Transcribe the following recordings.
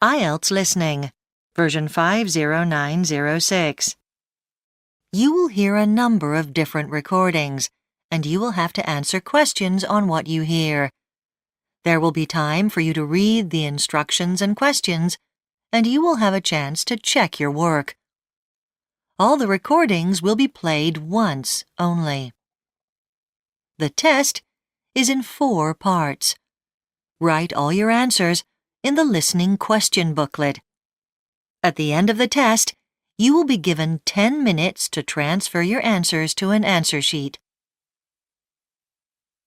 Ielts Listening, version 50906. You will hear a number of different recordings, and you will have to answer questions on what you hear. There will be time for you to read the instructions and questions, and you will have a chance to check your work. All the recordings will be played once only. The test is in 4 parts. Write all your answers in the listening question booklet. At the end of the test, you will be given 10 minutes to transfer your answers to an answer sheet.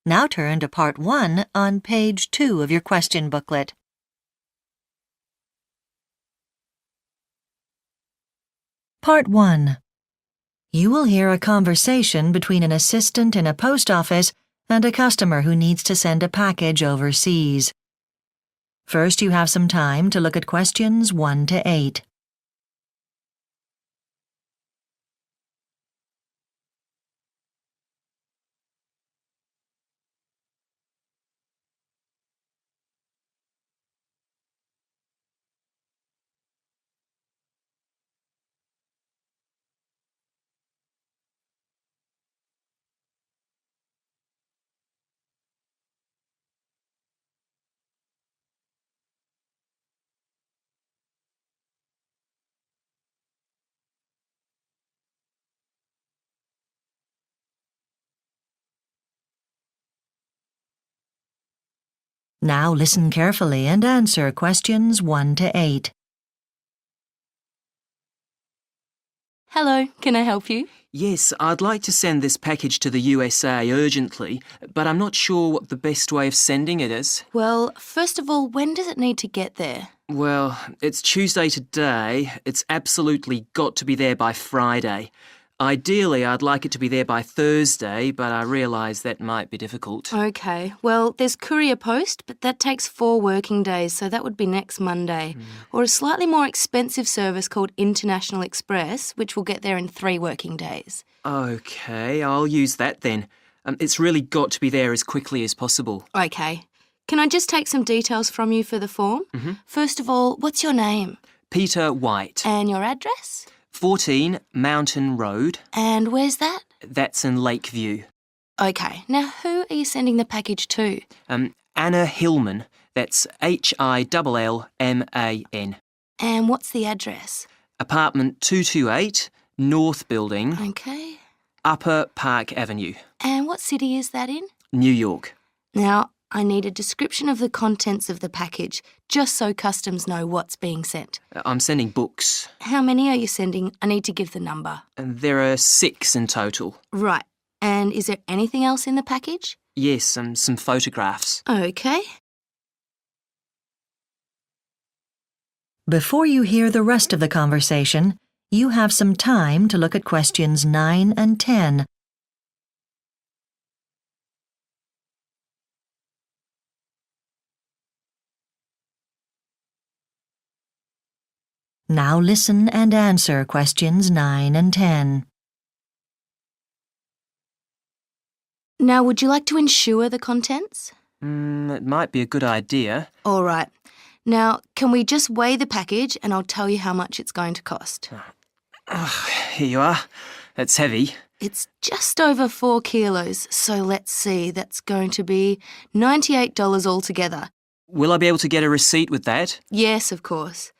Now turn to Part 1 on page 2 of your question booklet. Part 1. You will hear a conversation between an assistant in a post office and a customer who needs to send a package overseas. First, you have some time to look at questions 1 to 8. Now listen carefully and answer questions 1 to 8. Hello, can I help you? Yes, I'd like to send this package to the USA urgently, but I'm not sure what the best way of sending it is. Well, first of all, when does it need to get there? Well, it's Tuesday today. It's absolutely got to be there by Friday. Ideally, I'd like it to be there by Thursday, but I realise that might be difficult. Okay, well, there's courier post, but that takes 4 working days, so that would be next Monday. Or a slightly more expensive service called International Express, which will get there in 3 working days. Okay, I'll use that then. It's really got to be there as quickly as possible. Okay. Can I just take some details from you for the form? First of all, what's your name? Peter White. And your address? 14 Mountain Road. And where's that? That's in Lakeview. Okay, now who are you sending the package to? Anna Hillman. That's Hillman. And what's the address? Apartment 228, North Building, Okay. Upper Park Avenue, And what city is that in? New York. Now, I need a description of the contents of the package, just so customs know what's being sent. I'm sending books. How many are you sending? I need to give the number. And there are 6 in total. Right. And is there anything else in the package? Yes, some photographs. Okay. Before you hear the rest of the conversation, you have some time to look at questions 9 and 10. Now listen and answer questions 9 and 10. Now, would you like to insure the contents? It might be a good idea. All right. Now, can we just weigh the package and I'll tell you how much it's going to cost? Here you are. It's heavy. It's just over 4 kilos, so let's see, that's going to be $98 altogether. Will I be able to get a receipt with that? Yes, of course.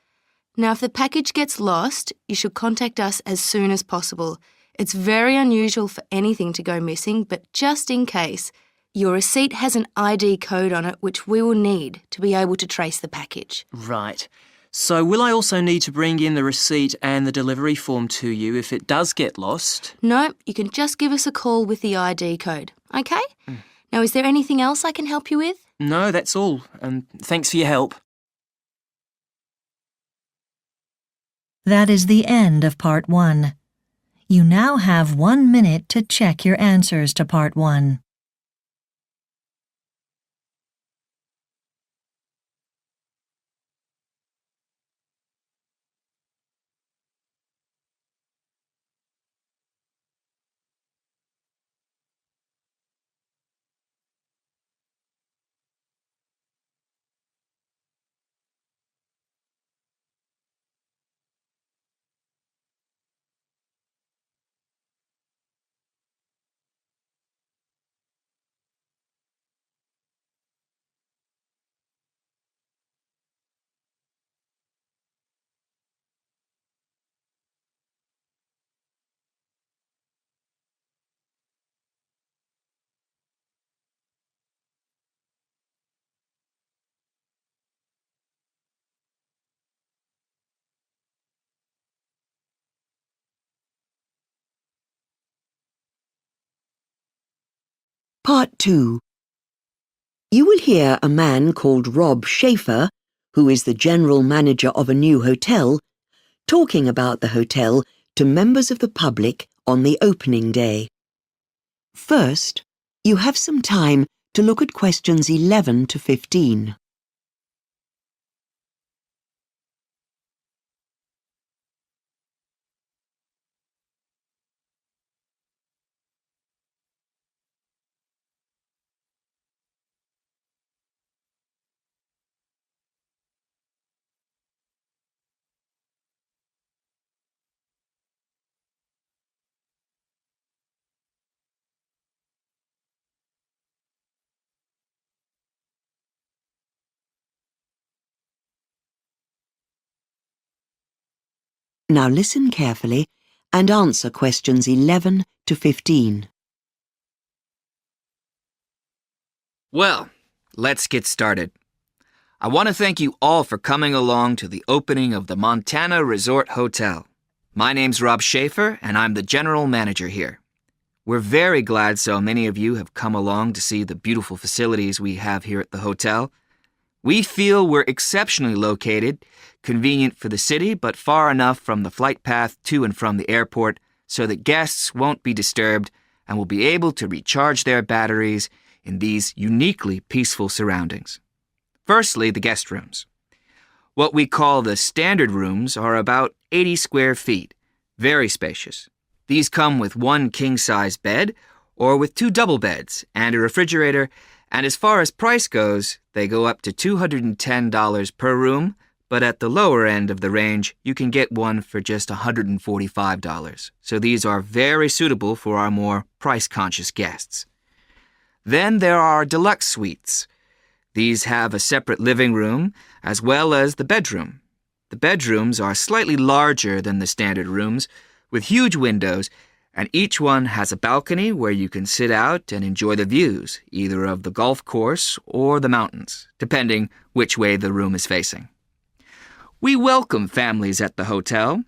Now, if the package gets lost, you should contact us as soon as possible. It's very unusual for anything to go missing, but just in case, your receipt has an ID code on it which we will need to be able to trace the package. Right. So will I also need to bring in the receipt and the delivery form to you if it does get lost? No, you can just give us a call with the ID code, okay? Now, is there anything else I can help you with? No, that's all. Thanks for your help. That is the end of Part 1. You now have 1 minute to check your answers to Part 1. Part 2. You will hear a man called Rob Schaefer, who is the general manager of a new hotel, talking about the hotel to members of the public on the opening day. First, you have some time to look at questions 11 to 15. Now listen carefully and answer questions 11 to 15. Well, let's get started. I want to thank you all for coming along to the opening of the Montana Resort Hotel. My name's Rob Schaefer, and I'm the general manager here. We're very glad so many of you have come along to see the beautiful facilities we have here at the hotel. We feel we're exceptionally located, convenient for the city, but far enough from the flight path to and from the airport so that guests won't be disturbed and will be able to recharge their batteries in these uniquely peaceful surroundings. Firstly, the guest rooms. What we call the standard rooms are about 80 square feet, very spacious. These come with one king-size bed or with 2 double beds and a refrigerator, and as far as price goes, they go up to $210 per room, but at the lower end of the range, you can get one for just $145. So these are very suitable for our more price-conscious guests. Then there are deluxe suites. These have a separate living room as well as the bedroom. The bedrooms are slightly larger than the standard rooms, with huge windows, and each one has a balcony where you can sit out and enjoy the views, either of the golf course or the mountains, depending which way the room is facing. We welcome families at the hotel.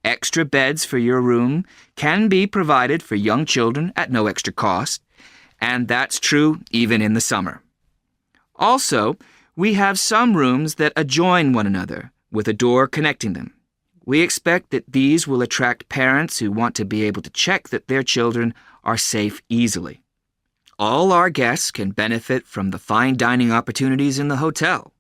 Extra beds for your room can be provided for young children at no extra cost, and that's true even in the summer. Also, we have some rooms that adjoin one another, with a door connecting them. We expect that these will attract parents who want to be able to check that their children are safe easily. All our guests can benefit from the fine dining opportunities in the hotel.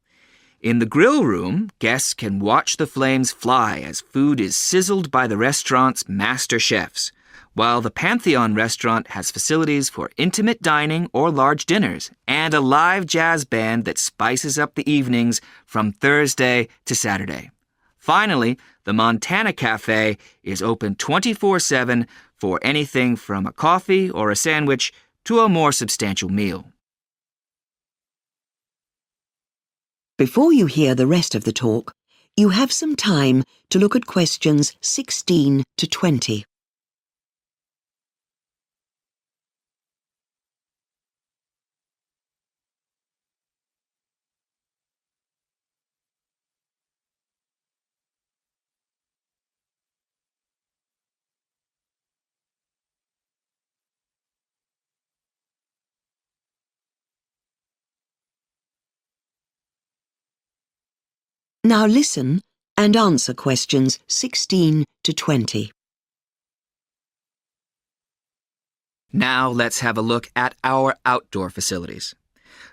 In the grill room, guests can watch the flames fly as food is sizzled by the restaurant's master chefs, while the Pantheon restaurant has facilities for intimate dining or large dinners and a live jazz band that spices up the evenings from Thursday to Saturday. Finally, the Montana Cafe is open 24/7 for anything from a coffee or a sandwich to a more substantial meal. Before you hear the rest of the talk, you have some time to look at questions 16 to 20. Now listen and answer questions 16 to 20. Now let's have a look at our outdoor facilities.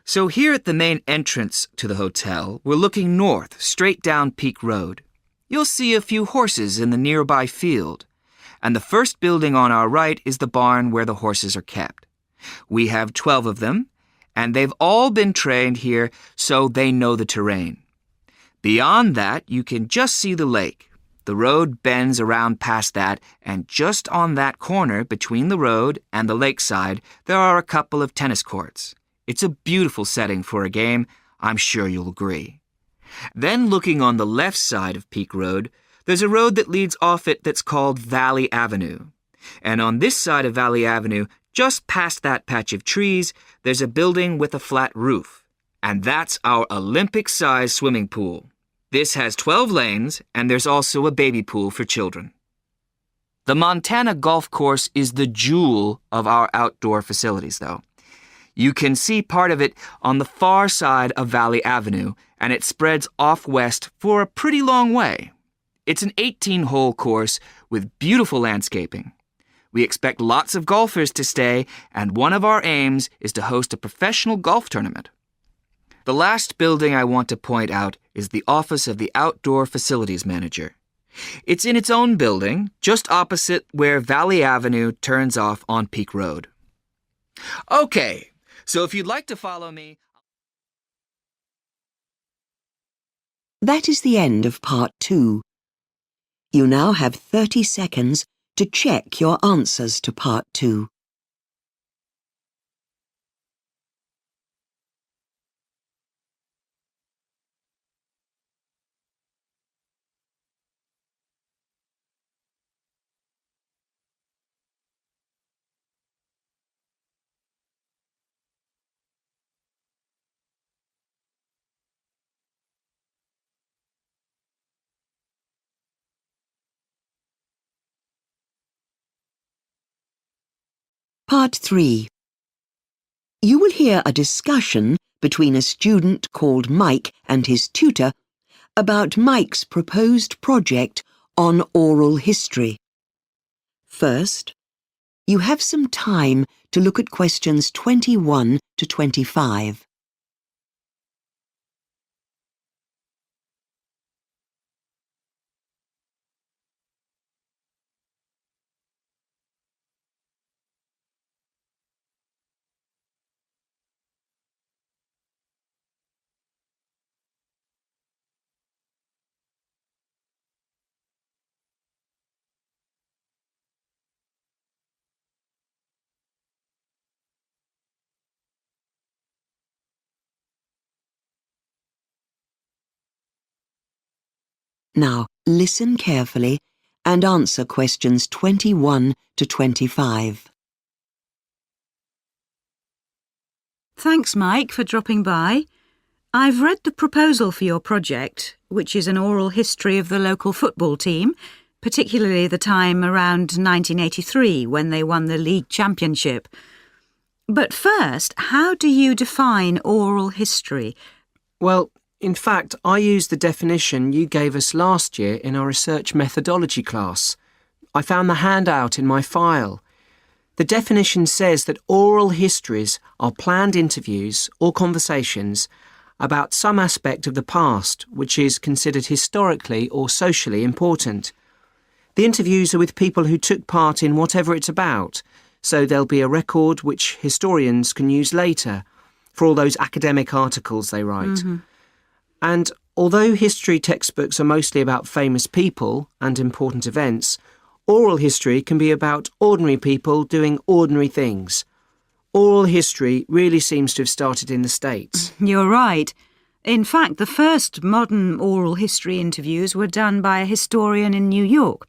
So here at the main entrance to the hotel, we're looking north, straight down Peak Road. You'll see a few horses in the nearby field, and the first building on our right is the barn where the horses are kept. We have 12 of them, and they've all been trained here so they know the terrain. Beyond that, you can just see the lake. The road bends around past that, and just on that corner between the road and the lakeside, there are a couple of tennis courts. It's a beautiful setting for a game, I'm sure you'll agree. Then looking on the left side of Peak Road, there's a road that leads off it that's called Valley Avenue. And on this side of Valley Avenue, just past that patch of trees, there's a building with a flat roof. And that's our Olympic-sized swimming pool. This has 12 lanes, and there's also a baby pool for children. The Montana Golf Course is the jewel of our outdoor facilities, though. You can see part of it on the far side of Valley Avenue, and it spreads off west for a pretty long way. It's an 18-hole course with beautiful landscaping. We expect lots of golfers to stay, and one of our aims is to host a professional golf tournament. The last building I want to point out is the office of the Outdoor Facilities Manager. It's in its own building, just opposite where Valley Avenue turns off on Peak Road. Okay, so if you'd like to follow me... That is the end of part 2. You now have 30 seconds to check your answers to part 2. Part 3. You will hear a discussion between a student called Mike and his tutor about Mike's proposed project on oral history. First, you have some time to look at questions 21 to 25. Now, listen carefully and answer questions 21 to 25. Thanks, Mike, for dropping by. I've read the proposal for your project, which is an oral history of the local football team, particularly the time around 1983 when they won the league championship. But first, how do you define oral history? Well, in fact, I used the definition you gave us last year in our research methodology class. I found the handout in my file. The definition says that oral histories are planned interviews or conversations about some aspect of the past which is considered historically or socially important. The interviews are with people who took part in whatever it's about, so there'll be a record which historians can use later for all those academic articles they write. And although history textbooks are mostly about famous people and important events, oral history can be about ordinary people doing ordinary things. Oral history really seems to have started in the States. You're right. In fact, the first modern oral history interviews were done by a historian in New York.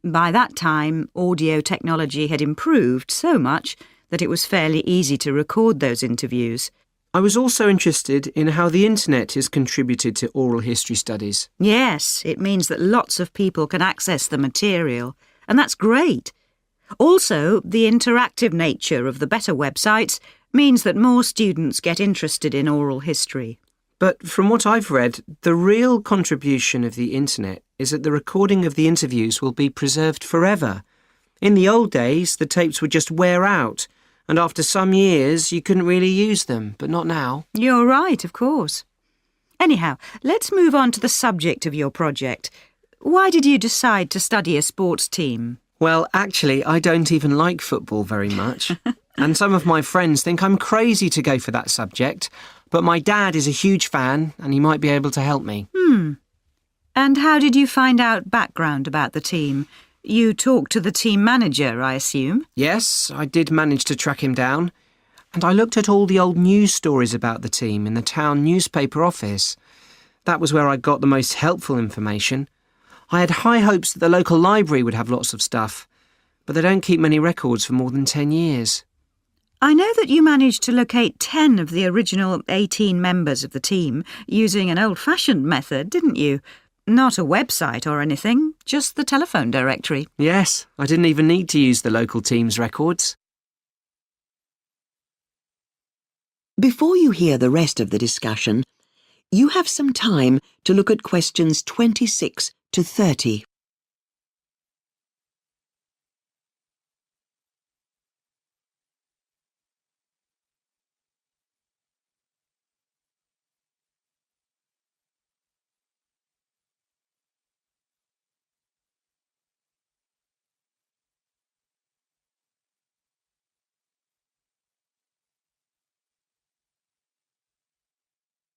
By that time, audio technology had improved so much that it was fairly easy to record those interviews. I was also interested in how the internet has contributed to oral history studies. Yes, it means that lots of people can access the material, and that's great. Also, the interactive nature of the better websites means that more students get interested in oral history. But from what I've read, the real contribution of the internet is that the recording of the interviews will be preserved forever. In the old days, the tapes would just wear out, and after some years you couldn't really use them, but not now. You're right, of course. Anyhow, let's move on to the subject of your project. Why did you decide to study a sports team? Well, actually, I don't even like football very much. And some of my friends think I'm crazy to go for that subject, but my dad is a huge fan and he might be able to help me. And how did you find out background about the team? You talked to the team manager, I assume? Yes, I did manage to track him down. And I looked at all the old news stories about the team in the town newspaper office. That was where I got the most helpful information. I had high hopes that the local library would have lots of stuff, but they don't keep many records for more than 10 years. I know that you managed to locate 10 of the original 18 members of the team using an old-fashioned method, didn't you? Not a website or anything, just the telephone directory. Yes, I didn't even need to use the local team's records. Before you hear the rest of the discussion, you have some time to look at questions 26 to 30.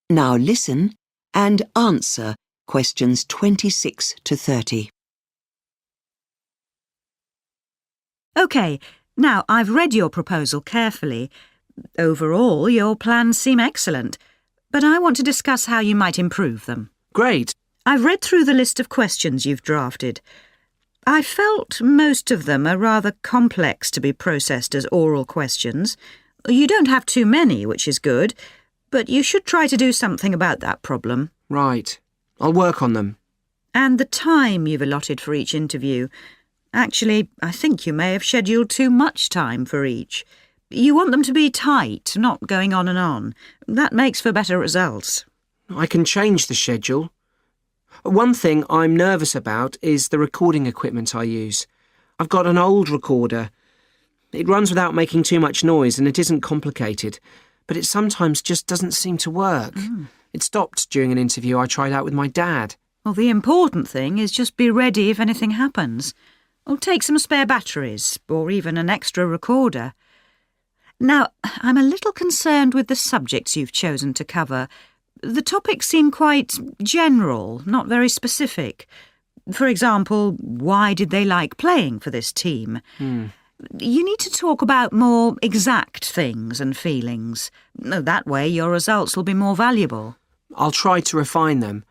Now listen and answer questions 26 to 30. OK, now I've read your proposal carefully. Overall, your plans seem excellent, but I want to discuss how you might improve them. Great. I've read through the list of questions you've drafted. I felt most of them are rather complex to be processed as oral questions. You don't have too many, which is good, but you should try to do something about that problem. Right. I'll work on them. And the time you've allotted for each interview. Actually, I think you may have scheduled too much time for each. You want them to be tight, not going on and on. That makes for better results. I can change the schedule. One thing I'm nervous about is the recording equipment I use. I've got an old recorder. It runs without making too much noise and it isn't complicated, but it sometimes just doesn't seem to work. It stopped during an interview I tried out with my dad. Well, the important thing is just be ready if anything happens. Or take some spare batteries, or even an extra recorder. Now, I'm a little concerned with the subjects you've chosen to cover. The topics seem quite general, not very specific. For example, why did they like playing for this team? You need to talk about more exact things and feelings. That way your results will be more valuable. I'll try to refine them.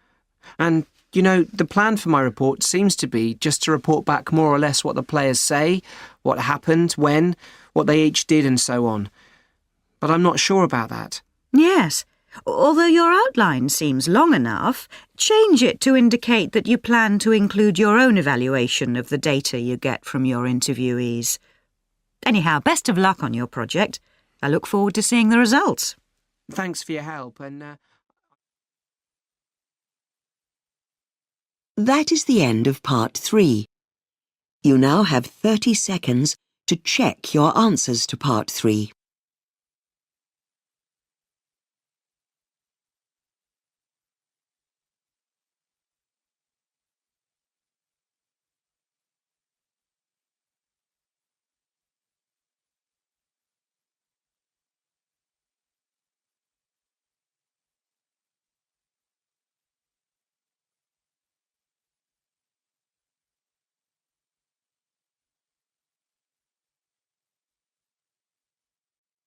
And, you know, the plan for my report seems to be just to report back more or less what the players say, what happened, when, what they each did and so on. But I'm not sure about that. Yes. Although your outline seems long enough, change it to indicate that you plan to include your own evaluation of the data you get from your interviewees. Anyhow, best of luck on your project. I look forward to seeing the results. Thanks for your help and... That is the end of part 3. You now have 30 seconds to check your answers to part 3.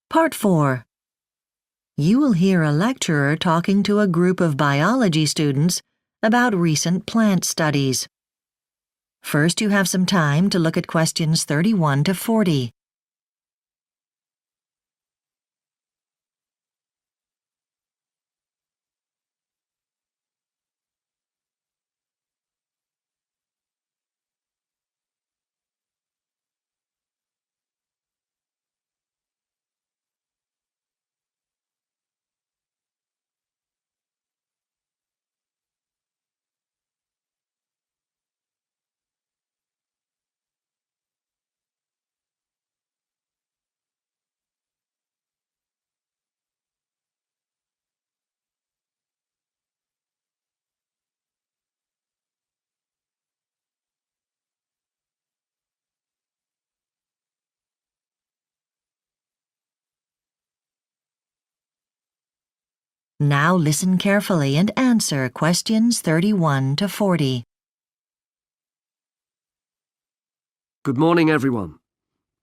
Part 4. You will hear a lecturer talking to a group of biology students about recent plant studies. First, you have some time to look at questions 31 to 40. Now listen carefully and answer questions 31 to 40. Good morning, everyone.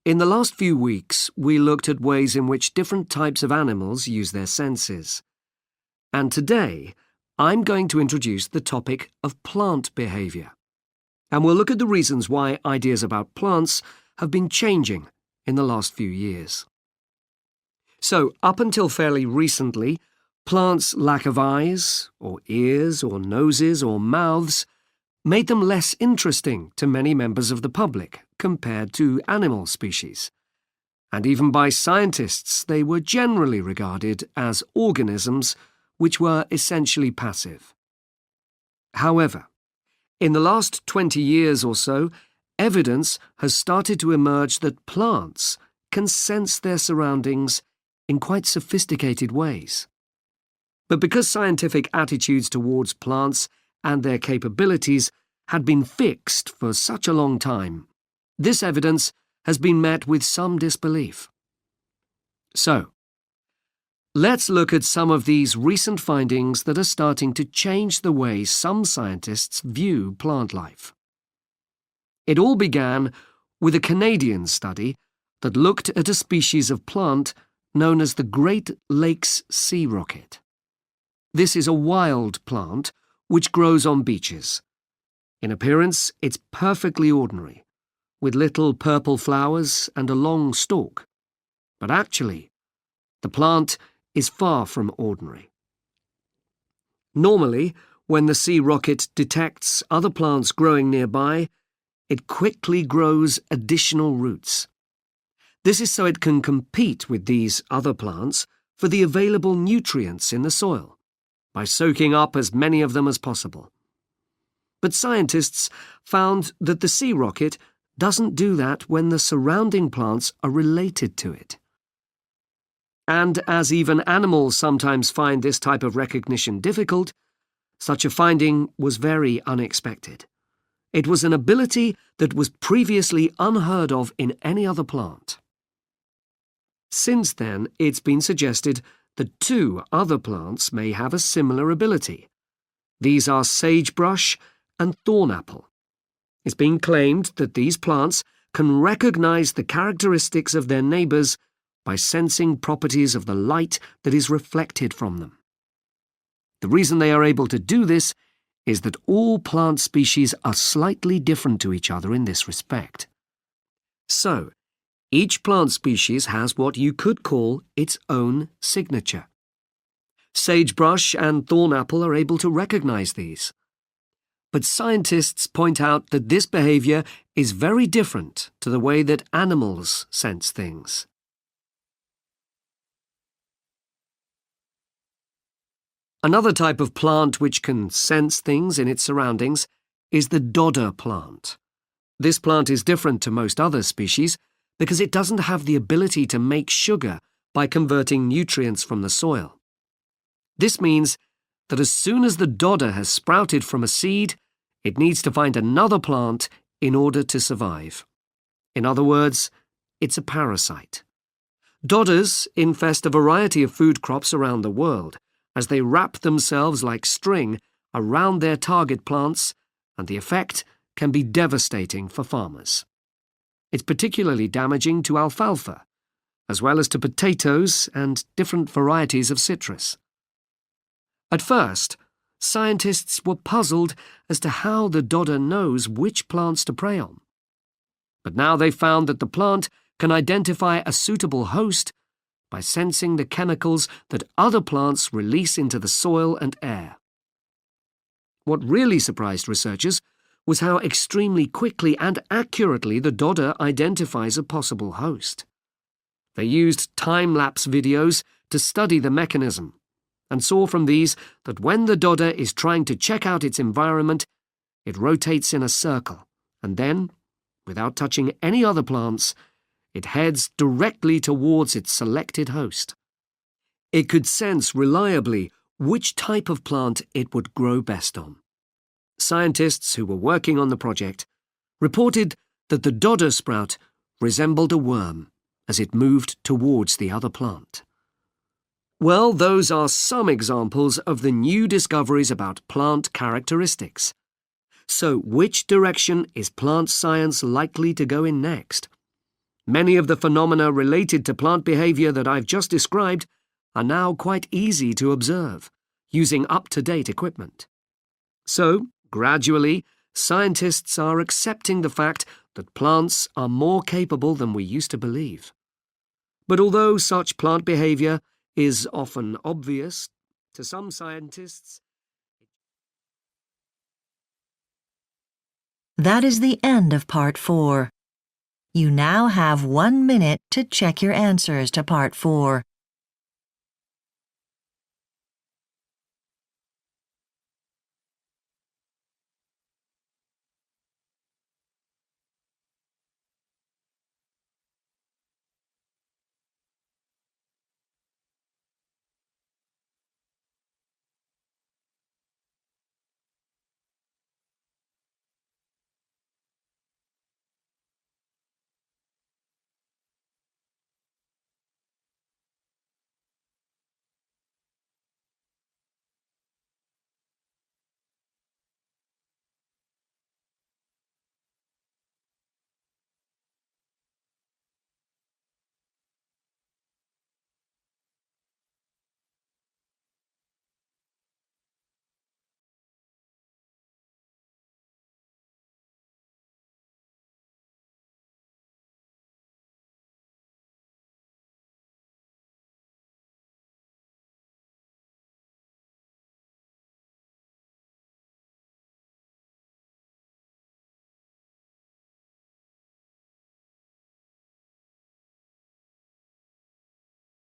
In the last few weeks, we looked at ways in which different types of animals use their senses. And today, I'm going to introduce the topic of plant behaviour. And we'll look at the reasons why ideas about plants have been changing in the last few years. So, up until fairly recently, plants' lack of eyes, or ears, or noses, or mouths made them less interesting to many members of the public compared to animal species. and even by scientists they were generally regarded as organisms which were essentially passive. However, in the last 20 years or so, evidence has started to emerge that plants can sense their surroundings in quite sophisticated ways. But because scientific attitudes towards plants and their capabilities had been fixed for such a long time, this evidence has been met with some disbelief. So, let's look at some of these recent findings that are starting to change the way some scientists view plant life. It all began with a Canadian study that looked at a species of plant known as the Great Lakes sea rocket. This is a wild plant which grows on beaches. In appearance, it's perfectly ordinary, with little purple flowers and a long stalk. But actually, the plant is far from ordinary. Normally, when the sea rocket detects other plants growing nearby, it quickly grows additional roots. This is so it can compete with these other plants for the available nutrients in the soil, by soaking up as many of them as possible. But scientists found that the sea rocket doesn't do that when the surrounding plants are related to it. And as even animals sometimes find this type of recognition difficult, such a finding was very unexpected. It was an ability that was previously unheard of in any other plant. Since then, it's been suggested that 2 other plants may have a similar ability. These are sagebrush and thornapple. It's been claimed that these plants can recognize the characteristics of their neighbors by sensing properties of the light that is reflected from them. The reason they are able to do this is that all plant species are slightly different to each other in this respect. So, each plant species has what you could call its own signature. Sagebrush and thornapple are able to recognize these. But scientists point out that this behavior is very different to the way that animals sense things. Another type of plant which can sense things in its surroundings is the dodder plant. This plant is different to most other species because it doesn't have the ability to make sugar by converting nutrients from the soil. This means that as soon as the dodder has sprouted from a seed, it needs to find another plant in order to survive. In other words, it's a parasite. Dodders infest a variety of food crops around the world, as they wrap themselves like string around their target plants, and the effect can be devastating for farmers. It's particularly damaging to alfalfa, as well as to potatoes and different varieties of citrus. At first, scientists were puzzled as to how the dodder knows which plants to prey on. But now they found that the plant can identify a suitable host by sensing the chemicals that other plants release into the soil and air. What really surprised researchers was how extremely quickly and accurately the dodder identifies a possible host. They used time-lapse videos to study the mechanism, and saw from these that when the dodder is trying to check out its environment, it rotates in a circle, and then, without touching any other plants, it heads directly towards its selected host. It could sense reliably which type of plant it would grow best on. Scientists who were working on the project reported that the dodder sprout resembled a worm as it moved towards the other plant. Well, those are some examples of the new discoveries about plant characteristics. So, which direction is plant science likely to go in next? Many of the phenomena related to plant behavior that I've just described are now quite easy to observe, using up-to-date equipment. So, gradually, scientists are accepting the fact that plants are more capable than we used to believe. But although such plant behavior is often obvious to some scientists, That is the end of part 4. You now have 1 minute to check your answers to Part 4.